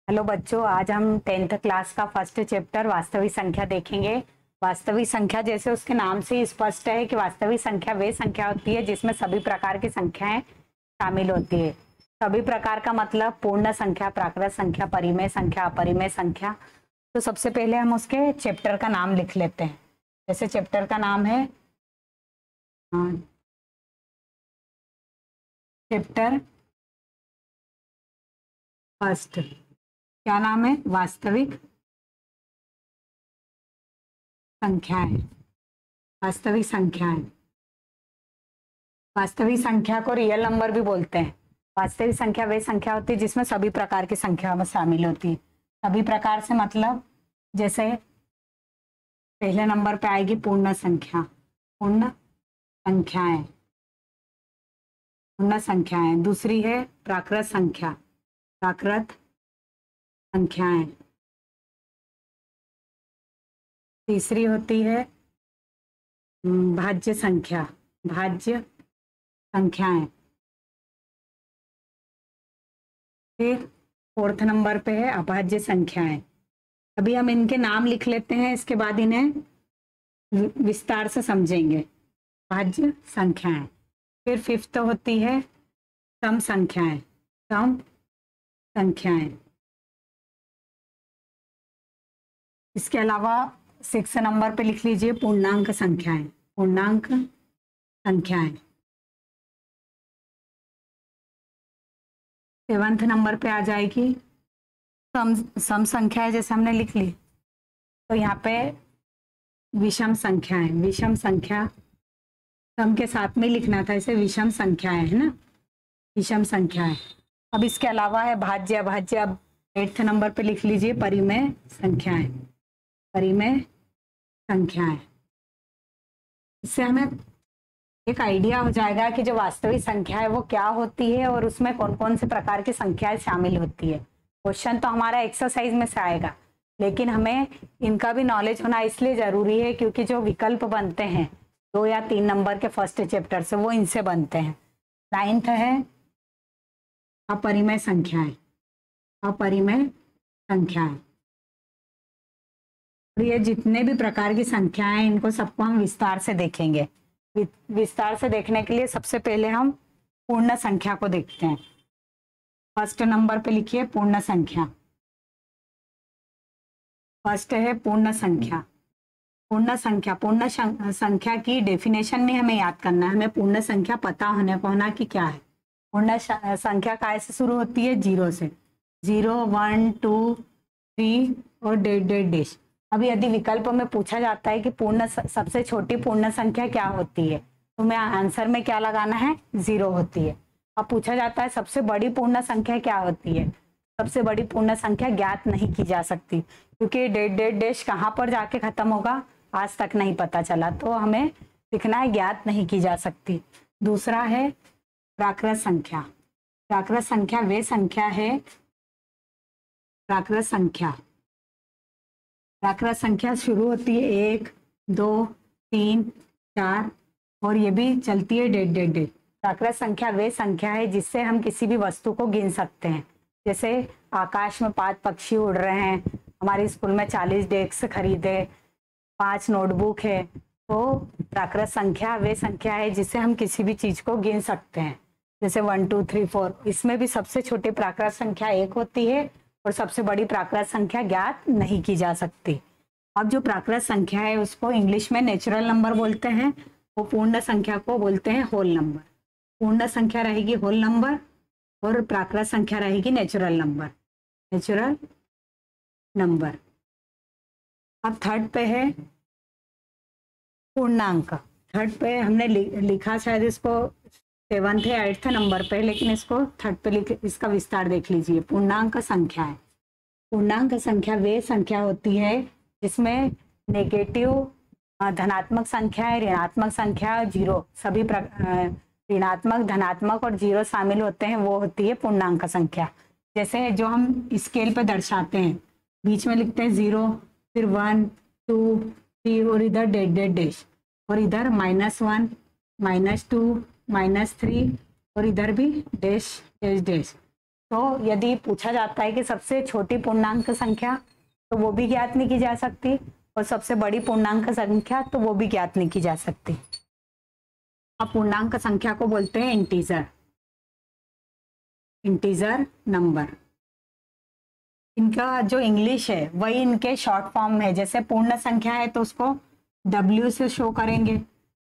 Hello बच्चों, आज हम 10th क्लास का फर्स्ट चैप्टर वास्तविक संख्या देखेंगे। वास्तविक संख्या जैसे उसके नाम से ही स्पष्ट है कि वास्तविक संख्या वे संख्या होती है जिसमें सभी प्रकार की संख्याएं शामिल होती है। सभी प्रकार का मतलब पूर्ण संख्या, प्राकृत संख्या, परिमेय संख्या, अपरिमेय संख्या। तो सबसे पहले हम उसके चैप्टर का नाम लिख लेते हैं। जैसे चैप्टर का नाम है चैप्टर फर्स्ट। क्या नाम है? वास्तविक संख्याएं। वास्तविक संख्याएं। वास्तविक संख्या को रियल नंबर भी बोलते हैं। वास्तविक संख्या वे संख्या होती है जिसमें सभी प्रकार की संख्या में शामिल होती है। सभी प्रकार से मतलब जैसे पहले नंबर पे आएगी पूर्ण संख्या, पूर्ण संख्याएं, पूर्ण संख्याएं। दूसरी है प्राकृत संख्या, प्राकृत संख्याएं। तीसरी होती है भाज्य संख्या, भाज्य संख्याएं। फिर फोर्थ नंबर पे है अभाज्य संख्याएं। अभी हम इनके नाम लिख लेते हैं, इसके बाद इन्हें विस्तार से समझेंगे। भाज्य संख्याएं। फिर फिफ्थ होती है सम संख्याएं, सम संख्याएं। इसके अलावा 6 नंबर पे लिख लीजिए पूर्णांक संख्याएं, पूर्णांक संख्याएं। 7th नंबर पे आ जाएगी सम संख्या है, जैसे हमने लिख ली। तो यहाँ पे विषम संख्याएं, विषम संख्या सम के साथ में लिखना था, इसे विषम संख्याएं है ना, विषम संख्याएं। अब इसके अलावा है भाज्य अभाज्य। अब 8th नंबर पे लिख लीजिए परिमेय संख्याएं, परिमेय संख्याएं। इससे हमें एक आइडिया हो जाएगा कि जो वास्तविक संख्या है वो क्या होती है और उसमें कौन कौन से प्रकार की संख्याएं शामिल होती है। क्वेश्चन तो हमारा एक्सरसाइज में से आएगा, लेकिन हमें इनका भी नॉलेज होना इसलिए जरूरी है क्योंकि जो विकल्प बनते हैं 2 या 3 नंबर के फर्स्ट चैप्टर से, वो इनसे बनते हैं। 9th है अपरिमेय संख्याएं, अपरिमेय संख्याएं। और ये जितने भी प्रकार की संख्याएं हैं इनको सबको हम विस्तार से देखेंगे। विस्तार से देखने के लिए सबसे पहले हम पूर्ण संख्या को देखते हैं। फर्स्ट नंबर पे लिखिए पूर्ण संख्या। फर्स्ट है पूर्ण संख्या। पूर्ण संख्या, पूर्ण संख्या की डेफिनेशन में हमें याद करना है, हमें पूर्ण संख्या पता होने को होना कि क्या है। पूर्ण संख्या काय से शुरू होती है? 0 से। 0, 1, 2, 3 और डेश। अभी यदि विकल्प में पूछा जाता है कि पूर्ण सबसे छोटी पूर्ण संख्या क्या होती है, तो मैं आंसर में क्या लगाना है? 0 होती है। अब पूछा जाता है सबसे बड़ी पूर्ण संख्या क्या होती है, सबसे बड़ी पूर्ण संख्या ज्ञात नहीं की जा सकती क्योंकि डेश कहाँ पर जाके खत्म होगा आज तक नहीं पता चला, तो हमें लिखना है ज्ञात नहीं की जा सकती। दूसरा है प्राकृत संख्या। प्राकृत संख्या वे संख्या है, प्राकृत संख्या, प्राकृत संख्या शुरू होती है 1, 2, 3, 4 और ये भी चलती है डेढ़। प्राकृत संख्या वे संख्या है जिससे हम किसी भी वस्तु को गिन सकते हैं। जैसे आकाश में 5 पक्षी उड़ रहे हैं, हमारे स्कूल में 40 डेस्क खरीदे, 5 नोटबुक है, तो प्राकृत संख्या वे संख्या है जिससे हम किसी भी चीज को गिन सकते हैं। जैसे 1, 2, 3, 4। इसमें भी सबसे छोटी प्राकृत संख्या 1 होती है और सबसे बड़ी प्राकृत संख्या ज्ञात नहीं की जा सकती। अब जो प्राकृत संख्या है उसको इंग्लिश में नेचुरल नंबर बोलते हैं, वो पूर्ण संख्या को बोलते हैं होल नंबर। पूर्ण संख्या रहेगी होल नंबर और प्राकृत संख्या रहेगी नेचुरल नंबर, नेचुरल नंबर। अब थर्ड पे है पूर्णांक। थर्ड पे हमने लिखा शायद इसको 7th या 8th नंबर पे, लेकिन इसको थर्ड पे इसका विस्तार देख लीजिए। पूर्णांक संख्या है। पूर्णांक संख्या वे संख्या होती है जिसमें नेगेटिव धनात्मक संख्या है, ऋणात्मक संख्या और 0 सभी ऋणात्मक, धनात्मक और 0 शामिल होते हैं, वो होती है पूर्णांक संख्या। जैसे जो हम स्केल पे दर्शाते हैं, बीच में लिखते हैं 0, फिर 1, 2, 3 और इधर डेश और इधर -1, -2, -3 और इधर भी डेश। तो यदि पूछा जाता है कि सबसे छोटी पूर्णांक संख्या, तो वो भी ज्ञात नहीं की जा सकती, और सबसे बड़ी पूर्णांक संख्या तो वो भी ज्ञात नहीं की जा सकती। अब पूर्णांक संख्या को बोलते हैं इंटीजर, इंटीजर नंबर। इनका जो इंग्लिश है वही इनके शॉर्ट फॉर्म में है। जैसे पूर्ण संख्या है तो उसको W से शो करेंगे,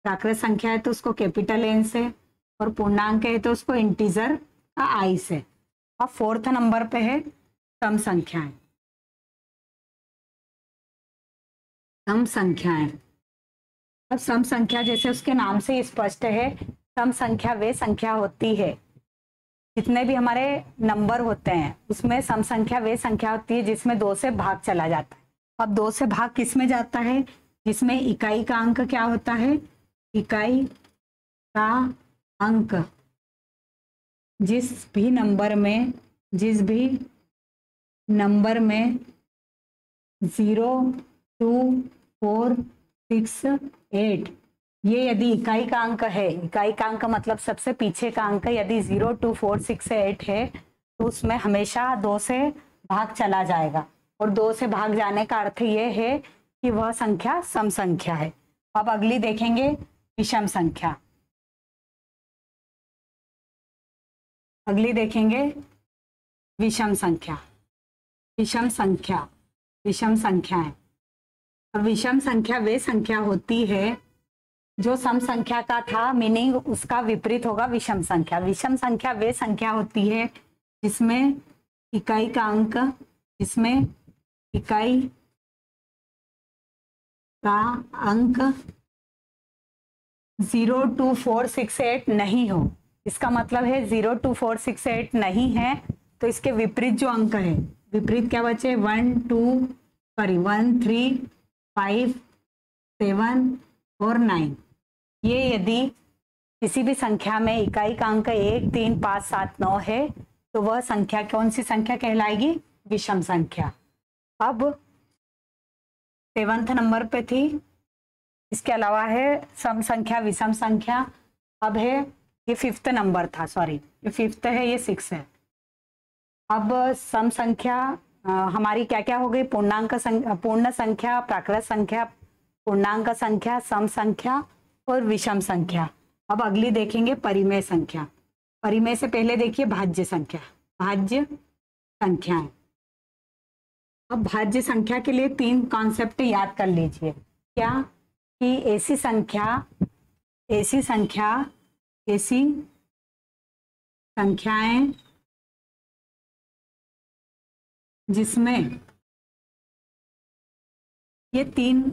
प्राकृत संख्या है तो उसको कैपिटल N से, और पूर्णांक है तो उसको इंटीजर का I से। अब फोर्थ नंबर पे है सम संख्याएं। सम संख्याएं, अब सम संख्या जैसे उसके नाम से ही स्पष्ट है, सम संख्या वे संख्या होती है, जितने भी हमारे नंबर होते हैं उसमें सम संख्या वे संख्या होती है जिसमें 2 से भाग चला जाता है। अब 2 से भाग किस में जाता है? जिसमें इकाई का अंक क्या होता है? इकाई का अंक जिस भी नंबर में 0, 2, 4, 6, 8, ये यदि इकाई का अंक है, इकाई का अंक मतलब सबसे पीछे का अंक यदि 0, 2, 4, 6, 8 है, तो उसमें हमेशा 2 से भाग चला जाएगा, और 2 से भाग जाने का अर्थ ये है कि वह संख्या सम संख्या है। अब अगली देखेंगे विषम संख्या। अगली देखेंगे विषम संख्या। विषम संख्या, विषम संख्याएं। और विषम संख्या वे संख्या होती है जो सम संख्या का था, मीनिंग उसका विपरीत होगा विषम संख्या। विषम संख्या वे संख्या होती है जिसमें इकाई का अंक, जिसमें इकाई का अंक 0, 2, 4, 6, 8 नहीं हो। इसका मतलब है 0, 2, 4, 6, 8 नहीं है, तो इसके विपरीत जो अंक है, विपरीत क्या बचे? 1, 3, 5, 7 और 9। ये यदि किसी भी संख्या में इकाई का अंक 1, 3, 5, 7, 9 है, तो वह संख्या कौन सी संख्या कहलाएगी? विषम संख्या। अब 7वें नंबर पे थी, इसके अलावा है सम संख्या, विषम संख्या। अब है ये 5th नंबर था, सॉरी ये 5th है, ये 6 है। अब सम संख्या हमारी क्या क्या हो गई? पूर्णांक संख्या, पूर्ण संख्या, प्राकृत संख्या, पूर्णांक संख्या, सम संख्या और विषम संख्या। अब अगली देखेंगे परिमेय संख्या। परिमेय से पहले देखिए भाज्य संख्या, भाज्य संख्याएं। अब भाज्य संख्या के लिए 3 कॉन्सेप्ट याद कर लीजिए। क्या? कि ऐसी संख्याएं जिसमें ये 3,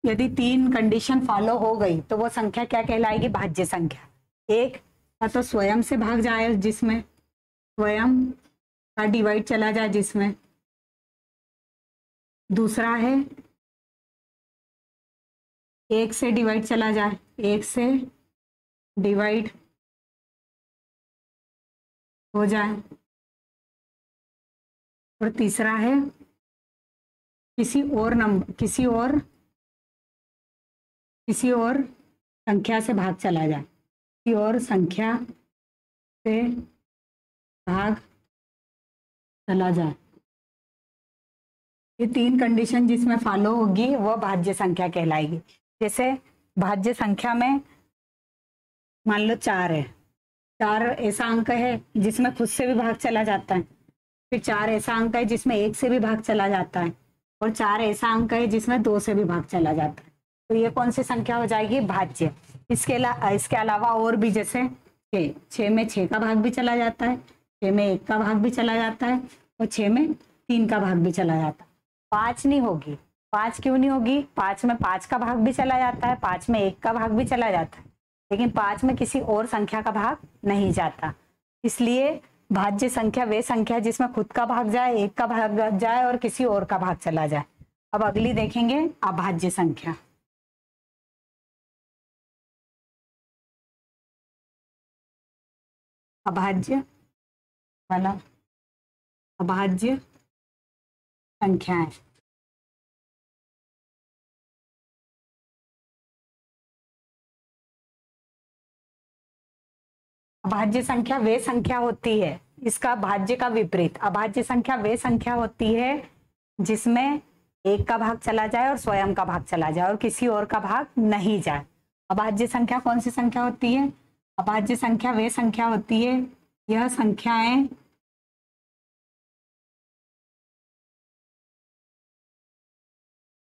यदि 3 कंडीशन फॉलो हो गई तो वो संख्या क्या कहलाएगी? भाज्य संख्या। एक, या तो स्वयं से भाग जाए, जिसमें स्वयं का डिवाइड चला जाए जिसमें। दूसरा है 1 से डिवाइड चला जाए, 1 से डिवाइड हो जाए। और तीसरा है किसी और संख्या से भाग चला जाए, किसी और संख्या से भाग चला जाए। ये 3 कंडीशन जिसमें फॉलो होगी वह भाज्य संख्या कहलाएगी। जैसे भाज्य संख्या में मान लो 4 है, 4 ऐसा अंक है जिसमें खुद से भी भाग चला जाता है, फिर 4 ऐसा अंक है जिसमें 1 से भी भाग चला जाता है, और 4 ऐसा अंक है जिसमें 2 से भी भाग चला जाता है। तो ये कौन सी संख्या हो जाएगी? भाज्य। इसके अलावा और भी, जैसे 6 में 6 का भाग भी चला जाता है, 6 में 1 का भाग भी चला जाता है, और 6 में 3 का भाग भी चला जाता है। 5 नहीं होगी। 5 क्यों नहीं होगी? 5 में 5 का भाग भी चला जाता है, 5 में 1 का भाग भी चला जाता है, लेकिन 5 में किसी और संख्या का भाग नहीं जाता। इसलिए भाज्य संख्या वे संख्या जिसमें खुद का भाग जाए, 1 का भाग जाए और किसी और का भाग चला जाए। अब अगली देखेंगे अभाज्य संख्या। अभाज्य वाला, अभाज्य संख्याएं। अभाज्य संख्या वे संख्या होती है इसका भाज्य का विपरीत। अभाज्य संख्या वे संख्या होती है जिसमें एक का भाग चला जाए और स्वयं का भाग चला जाए और किसी और का भाग नहीं जाए। अभाज्य संख्या कौन सी संख्या होती है? अभाज्य संख्या वे संख्या होती है, यह संख्याएं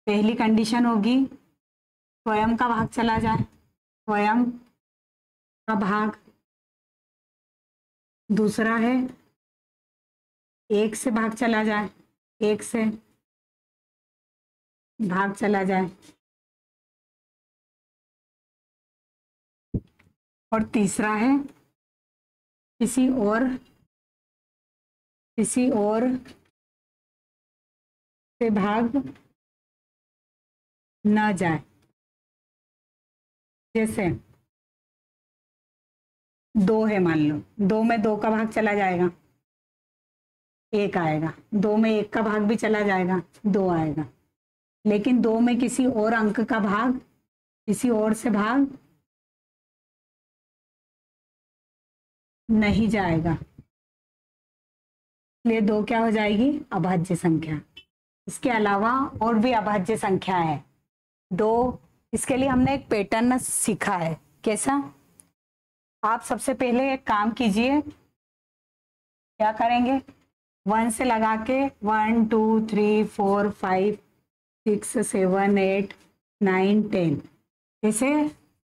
पहली कंडीशन होगी स्वयं का भाग चला जाए, स्वयं का भाग। दूसरा है एक से भाग चला जाए, एक से भाग चला जाए। और तीसरा है किसी और से भाग न जाए। जैसे 2 है, मान लो 2 में 2 का भाग चला जाएगा, 1 आएगा। 2 में 1 का भाग भी चला जाएगा, 2 आएगा। लेकिन 2 में किसी और अंक का भाग, किसी और से भाग नहीं जाएगा, इसलिए 2 क्या हो जाएगी? अभाज्य संख्या। इसके अलावा और भी अभाज्य संख्या है 2। इसके लिए हमने एक पैटर्न सीखा है। कैसा? आप सबसे पहले एक काम कीजिए, क्या करेंगे? 1 से लगा के 1 2 3 4 5 6 7 8 9 10 ऐसे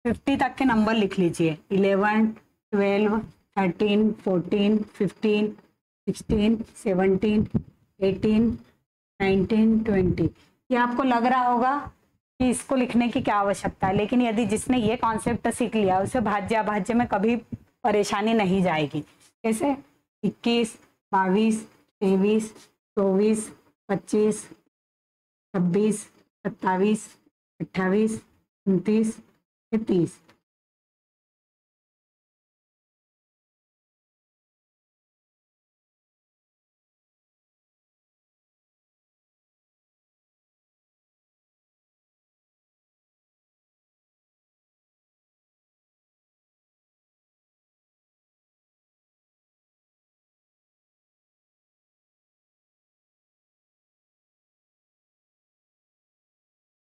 50 तक के नंबर लिख लीजिए। 11 12 13 14 15 16 17 18 19 20। ये आपको लग रहा होगा कि इसको लिखने की क्या आवश्यकता है, लेकिन यदि जिसने ये कॉन्सेप्ट सीख लिया उसे भाज्य अभाज्य में कभी परेशानी नहीं जाएगी। कैसे? 21 22 23 24 25 26 27 28 29 30।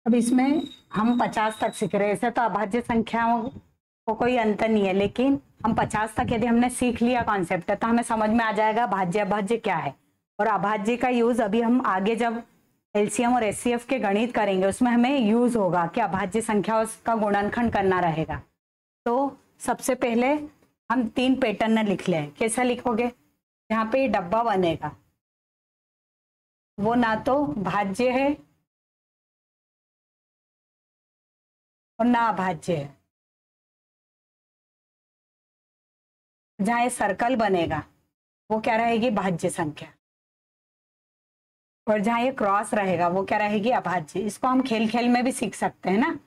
अब इसमें हम 50 तक सीख रहे हैं। ऐसे तो अभाज्य संख्याओं को कोई अंतर नहीं है, लेकिन हम 50 तक यदि हमने सीख लिया कॉन्सेप्ट तो हमें समझ में आ जाएगा भाज्य अभाज्य क्या है। और अभाज्य का यूज अभी हम आगे जब एलसीएम और एचसीएफ के गणित करेंगे उसमें हमें यूज होगा कि अभाज्य संख्या का गुणनखंड करना रहेगा। तो सबसे पहले हम 3 पैटर्न लिख लें। कैसा लिखोगे? यहाँ पे डब्बा बनेगा, वो ना तो भाज्य है और ना अभाज्य है। जहां ये सर्कल बनेगा वो क्या रहेगी? भाज्य संख्या। और जहां ये क्रॉस रहेगा वो क्या रहेगी? अभाज्य। इसको हम खेल खेल में भी सीख सकते हैं ना।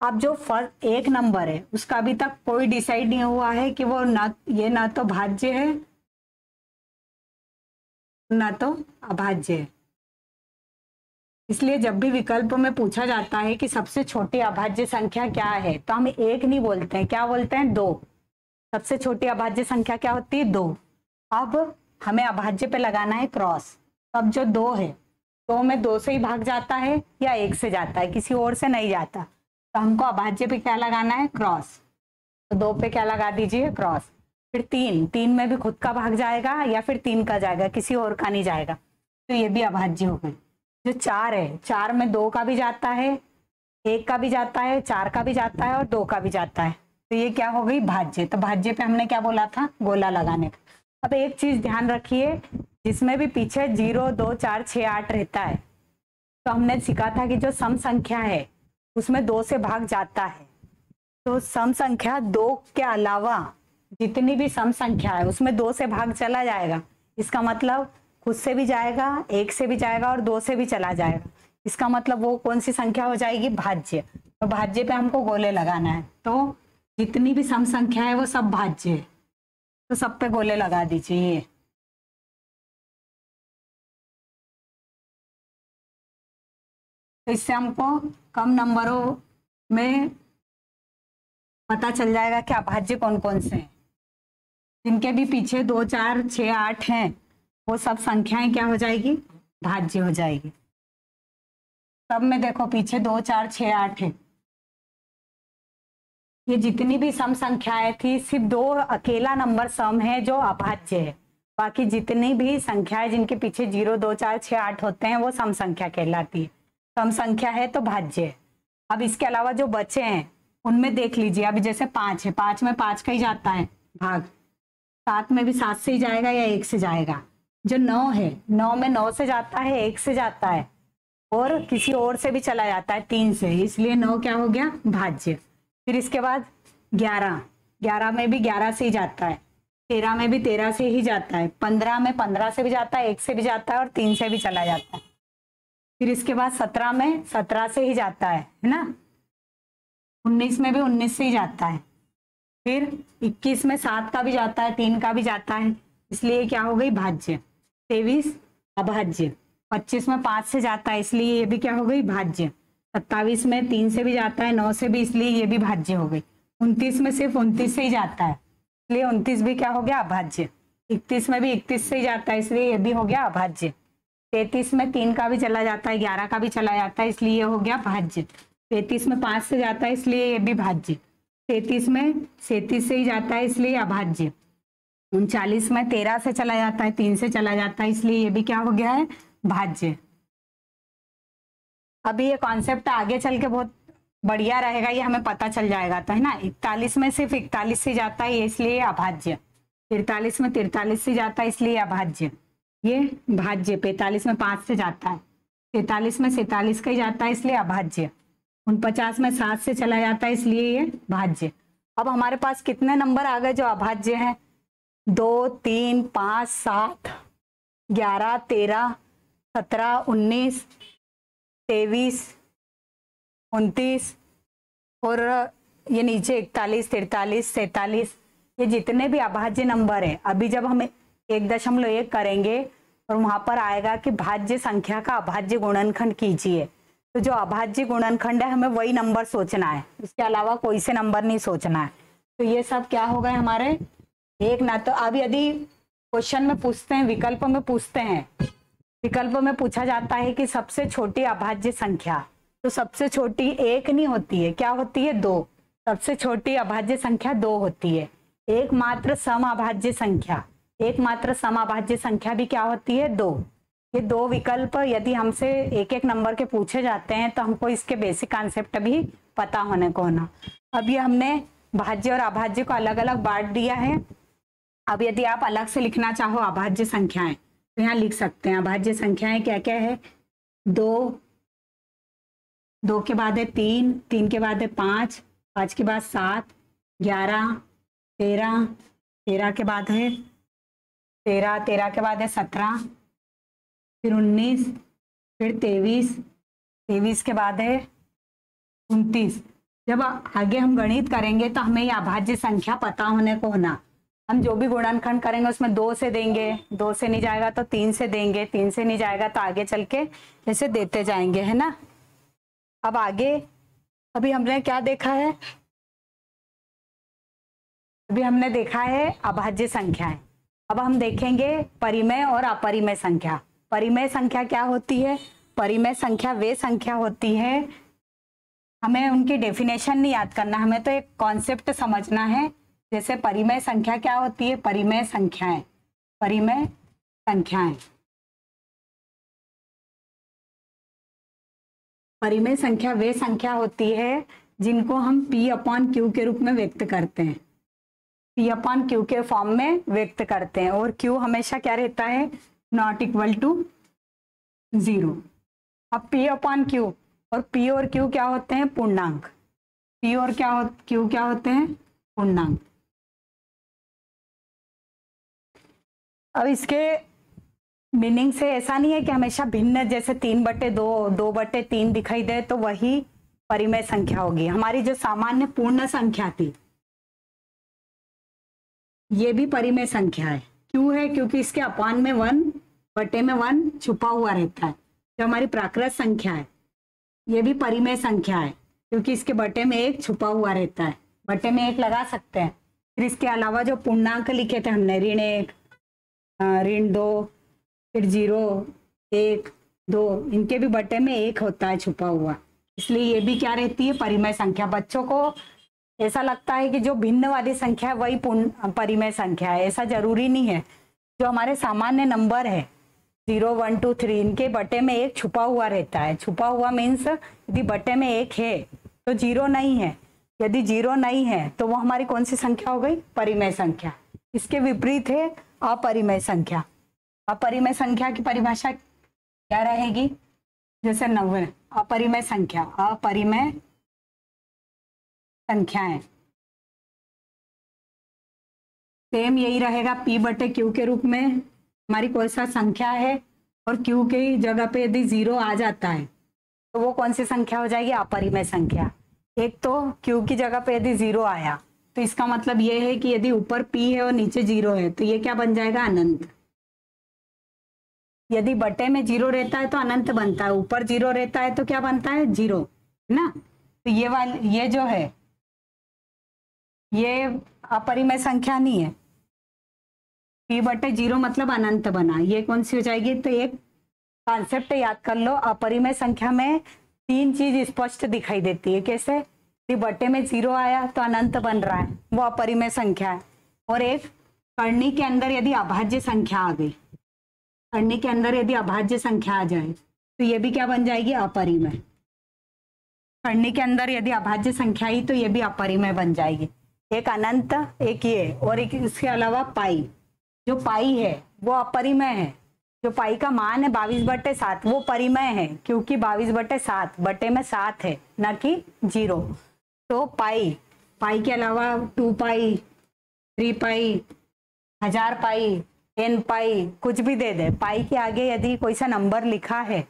अब जो फर्स्ट एक नंबर है उसका अभी तक कोई डिसाइड नहीं हुआ है कि वो ना तो भाज्य है ना तो अभाज्य है। इसलिए जब भी विकल्प में पूछा जाता है कि सबसे छोटी अभाज्य संख्या क्या है तो हम 1 नहीं बोलते हैं, क्या बोलते हैं? 2। सबसे छोटी अभाज्य संख्या क्या होती है? 2। अब हमें अभाज्य पे लगाना है क्रॉस। अब जो 2 है, 2 में 2 से ही भाग जाता है या 1 से जाता है, किसी और से नहीं जाता, तो हमको अभाज्य पे क्या लगाना है? क्रॉस। तो 2 पे क्या लगा दीजिए? क्रॉस। फिर 3 में भी खुद का भाग जाएगा या फिर 3 का जाएगा, किसी और का नहीं जाएगा, तो ये भी अभाज्य हो गई। जो 4 है, 4 में 2 का भी जाता है, 1 का भी जाता है, 4 का भी जाता है और 2 का भी जाता है, तो ये क्या हो गई? भाज्य। तो भाज्य पे हमने क्या बोला था? गोला लगाने का। अब एक चीज ध्यान रखिए, जिसमें भी पीछे 0 2 4 6 8 रहता है तो हमने सीखा था कि जो सम संख्या है उसमें 2 से भाग जाता है। तो सम संख्या 2 के अलावा जितनी भी सम संख्या है उसमें 2 से भाग चला जाएगा। इसका मतलब खुद से भी जाएगा, 1 से भी जाएगा और 2 से भी चला जाएगा। इसका मतलब वो कौन सी संख्या हो जाएगी? भाज्य। तो भाज्य पे हमको गोले लगाना है। तो जितनी भी सम संख्या है वो सब भाज्य है, तो सब पे गोले लगा दीजिए। तो इससे हमको कम नंबरों में पता चल जाएगा कि अभाज्य कौन कौन से हैं। जिनके भी पीछे 2 4 6 8 हैं वो सब संख्याएं क्या हो जाएगी, भाज्य हो जाएगी। सब में देखो पीछे 2 4 6 8 है। ये जितनी भी सम संख्याएं थी सिर्फ 2 अकेला नंबर सम है जो अभाज्य है। बाकी जितनी भी संख्याएं जिनके पीछे 0 2 4 6 8 होते हैं वो सम संख्या कहलाती है। सम संख्या है तो भाज्य है। अब इसके अलावा जो बचे हैं उनमें देख लीजिए, अभी जैसे 5 है, 5 में 5 का ही जाता है भाग, 7 में भी 7 से ही जाएगा या 1 से जाएगा। जो 9 है, 9 में 9 से जाता है, 1 से जाता है और किसी और से भी चला जाता है 3 से, इसलिए 9 क्या हो गया, भाज्य। फिर इसके बाद 11, 11 में भी 11 से ही जाता है, 13 में भी 13 से ही जाता है, 15 में 15 से भी जाता है, 1 से भी जाता है और 3 से भी चला जाता है। फिर इसके बाद 17 में 17 से ही जाता है ना, 19 में भी 19 से ही जाता है। फिर 21 में 7 का भी जाता है, 3 का भी जाता है, इसलिए क्या हो गई, भाज्य। 23 अभाज्य। 25 में 5 से जाता है, इसलिए ये भी क्या हो गई, भाज्य। 27 में 3 से भी जाता है, 9 से भी, इसलिए ये भी भाज्य हो गई। 29 में सिर्फ 29 से ही जाता है, इसलिए 29 भी क्या हो गया, अभाज्य। 31 में भी 31 से ही जाता है, इसलिए ये भी हो गया अभाज्य। 33 में 3 का भी चला जाता है, 11 का भी चला जाता है, इसलिए ये हो गया भाज्य। 33 में 5 से जाता है, इसलिए ये भी भाज्य। 33 में 37 से ही जाता है, इसलिए अभाज्य। 39 में 13 से चला जाता है, 3 से चला जाता है, इसलिए ये भी क्या हो गया है, भाज्य। अभी ये कॉन्सेप्ट आगे चल के बहुत बढ़िया रहेगा, ये हमें पता चल जाएगा तो है ना। 41 में सिर्फ 41 से जाता है, इसलिए अभाज्य। 43 में 43 से जाता है, इसलिए अभाज्य, ये भाज्य। 45 में 5 से जाता है, 43 में 47 का ही जाता है, इसलिए अभाज्य। 49 में 7 से चला जाता है, इसलिए ये भाज्य। अब हमारे पास कितने नंबर आ गए जो अभाज्य हैं, 2 3 5 7 11 13 17 19 23 29 और ये नीचे 41 43 47, ये जितने भी अभाज्य नंबर है, अभी जब हम 1.1 करेंगे और वहां पर आएगा कि भाज्य संख्या का अभाज्य गुणनखंड कीजिए, तो जो अभाज्य गुणनखंड है हमें वही नंबर सोचना है, इसके अलावा कोई से नंबर नहीं सोचना है। तो ये सब क्या हो गए हमारे एक ना। तो अब यदि क्वेश्चन में पूछते हैं, विकल्प में पूछते हैं, विकल्प में पूछा जाता है कि सबसे छोटी अभाज्य संख्या, तो सबसे छोटी 1 नहीं होती है, क्या होती है, 2। सबसे छोटी अभाज्य संख्या 2 होती है। एकमात्र सम अभाज्य संख्या, एकमात्र सम अभाज्य संख्या भी क्या होती है, 2। ये 2 विकल्प यदि हमसे एक एक नंबर के पूछे जाते हैं तो हमको इसके बेसिक कॉन्सेप्ट भी पता होने को होना। अब ये हमने भाज्य और अभाज्य को अलग अलग बांट दिया है। अब यदि आप अलग से लिखना चाहो अभाज्य संख्याएं तो यहाँ लिख सकते हैं। अभाज्य संख्याएं क्या क्या है, 2, 2 के बाद है 3, 3 के बाद है 5, 5 के बाद 7, 11 13, 13 के बाद है 13, 13 के बाद है 17, फिर 19, फिर 23, 23 के बाद है 29। जब आगे हम गणित करेंगे तो हमें ये अभाज्य संख्या पता होने को होना। हम जो भी गुणनखंड करेंगे उसमें 2 से देंगे, 2 से नहीं जाएगा तो 3 से देंगे, 3 से नहीं जाएगा तो आगे चल के ऐसे देते जाएंगे, है ना। अब आगे अभी हमने क्या देखा है, अभी हमने देखा है अभाज्य संख्याएं। अब हम देखेंगे परिमेय और अपरिमेय संख्या। परिमेय संख्या क्या होती है, परिमेय संख्या वे संख्या होती है, हमें उनकी डेफिनेशन नहीं याद करना, हमें तो एक कॉन्सेप्ट समझना है। जैसे परिमेय संख्या क्या होती है, परिमेय संख्याएं, परिमेय संख्याएं, परिमेय संख्या वे संख्या होती है जिनको हम P/Q के रूप में व्यक्त करते हैं, P/Q के फॉर्म में व्यक्त करते हैं, और Q हमेशा क्या रहता है, नॉट इक्वल टू 0। अब P/Q और P और Q क्या होते हैं, पूर्णांक। P और Q क्या होते हैं, पूर्णांक। अब इसके मीनिंग से ऐसा नहीं है कि हमेशा भिन्न, जैसे 3/2 2/3 दिखाई दे तो वही परिमेय संख्या होगी। हमारी जो सामान्य पूर्ण संख्या थी ये भी परिमेय संख्या है। क्यों है, क्योंकि इसके अपान में 1/1 छुपा हुआ रहता है। जो हमारी प्राकृत संख्या है ये भी परिमेय संख्या है, क्योंकि इसके बटे में 1 छुपा हुआ रहता है। बटे में 1 लगा सकते हैं। फिर इसके अलावा जो पूर्णांक लिखे थे हमने, ऋण 1, ऋण 2, फिर 0, 1, 2, इनके भी बटे में 1 होता है छुपा हुआ, इसलिए ये भी क्या रहती है, परिमेय संख्या। बच्चों को ऐसा लगता है कि जो भिन्न वाली संख्या है वही परिमेय संख्या है, ऐसा जरूरी नहीं है। जो हमारे सामान्य नंबर है 0, 1, 2, 3, इनके बटे में 1 छुपा हुआ रहता है। छुपा हुआ मीन्स यदि बटे में 1 है तो 0 नहीं है, यदि 0 नहीं है तो वो हमारी कौन सी संख्या हो गई, परिमेय संख्या। इसके विपरीत है अपरिमेय संख्या। अपरिमेय संख्या की परिभाषा क्या रहेगी, जैसे 90, अपरिमेय संख्या, अपरिमेय संख्याएं सेम यही रहेगा, P बटे Q के रूप में हमारी कोई सा संख्या है और Q की जगह पे यदि 0 आ जाता है तो वो कौन सी संख्या हो जाएगी, अपरिमेय संख्या। एक तो Q की जगह पे यदि 0 आया तो इसका मतलब ये है कि यदि ऊपर P है और नीचे 0 है तो ये क्या बन जाएगा, अनंत। यदि बटे में 0 रहता है तो अनंत बनता है, ऊपर 0 रहता है तो क्या बनता है, 0, है ना। तो ये जो है ये अपरिमेय संख्या नहीं है, P बटे 0 मतलब अनंत बना, ये कौन सी हो जाएगी। तो एक कॉन्सेप्ट याद कर लो, अपरिमेय संख्या में 3 चीज स्पष्ट दिखाई देती है। कैसे, यदि बटे में 0 आया तो अनंत बन रहा है, वो अपरिमेय संख्या है। और एक करनी के अंदर यदि अभाज्य संख्या आ गई, करनी के अंदर यदि अभाज्य संख्या आ जाए तो ये भी क्या बन जाएगी, अपरिमेय। करनी के अंदर यदि अभाज्य संख्या आई तो ये भी अपरिमेय बन जाएगी। एक अनंत, एक ये, और एक इसके अलावा पाई। जो पाई है वो अपरिमेय है, जो पाई का मान है 22/7 वो परिमेय है, क्योंकि 22/7 बटे में 7 है ना कि 0। तो पाई, पाई के अलावा 2 पाई, 3 पाई, 1000 पाई, n पाई, कुछ भी दे दे, पाई के आगे यदि कोई सा नंबर लिखा है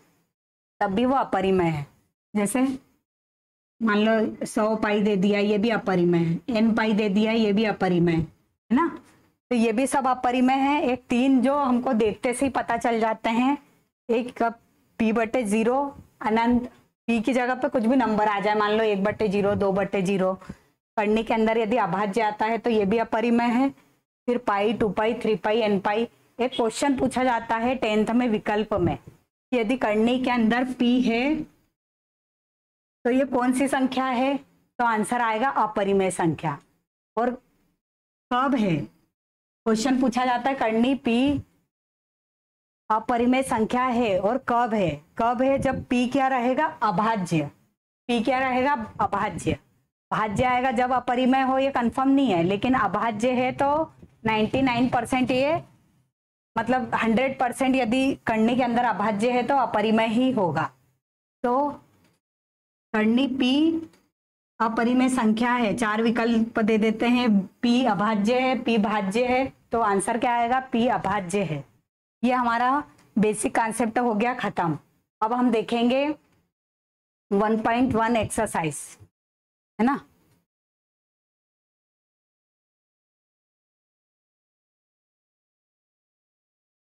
तब भी वो अपरिमेय है। जैसे मान लो 100 पाई दे दिया, ये भी अपरिमेय है। n पाई दे दिया, ये भी अपरिमेय है ना। तो ये भी सब अपरिमेय है। एक 3 जो हमको देखते से ही पता चल जाते हैं, एक P बटे 0 अनंत, P की जगह पे कुछ भी नंबर आ जाए, मान लो 1/0, 2/0। करनी के अंदर यदि अभाज्य आता है तो ये भी अपरिमेय है। फिर पाई, 2 पाई, 3 पाई, n पाई। एक क्वेश्चन पूछा जाता है 10th में विकल्प में, यदि करनी के अंदर P है तो ये कौन सी संख्या है, तो आंसर आएगा अपरिमेय संख्या। और कब है, क्वेश्चन पूछा जाता है करनी P अपरिमेय संख्या है और कब है। कब है, जब P क्या रहेगा, अभाज्य। P क्या रहेगा, अभाज्य। भाज्य आएगा जब अपरिमेय हो, ये कंफर्म नहीं है, लेकिन अभाज्य है तो 99% ये मतलब 100% यदि करनी के अंदर अभाज्य है तो अपरिमेय ही होगा। तो करनी P अपरिमेय संख्या है, 4 विकल्प दे देते हैं, P अभाज्य है, P भाज्य है, तो आंसर क्या आएगा, P अभाज्य है। ये हमारा बेसिक कॉन्सेप्ट हो गया खत्म। अब हम देखेंगे 1.1 एक्सरसाइज, है ना।